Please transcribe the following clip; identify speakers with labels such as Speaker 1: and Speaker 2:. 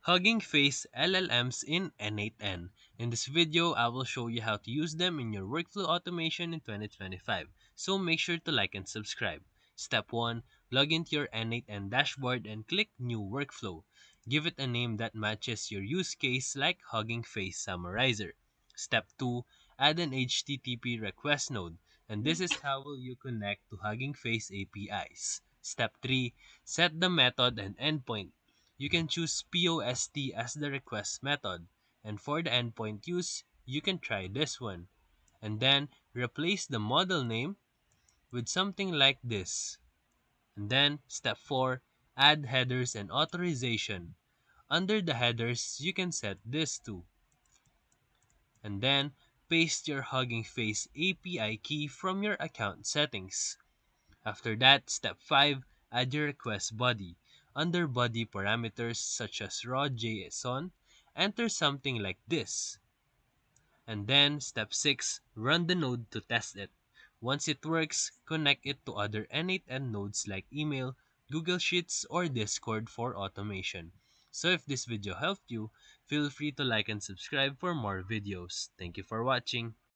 Speaker 1: Hugging Face LLMs in n8n. In this video, I will show you how to use them in your workflow automation in 2025. So make sure to like and subscribe. Step 1. Log into your n8n dashboard and click New Workflow. Give it a name that matches your use case like Hugging Face Summarizer. Step 2. Add an HTTP request node. And this is how will you connect to Hugging Face APIs. Step 3. Set the method and endpoint. You can choose POST as the request method, and for the endpoint use, you can try this one. And then replace the model name with something like this. And then step 4, add headers and authorization. Under the headers, you can set this too. And then paste your Hugging Face API key from your account settings. After that, step 5, add your request body. Under body parameters such as raw JSON, enter something like this. And then, step 6, run the node to test it. Once it works, connect it to other n8n nodes like email, Google Sheets, or Discord for automation. So if this video helped you, feel free to like and subscribe for more videos. Thank you for watching.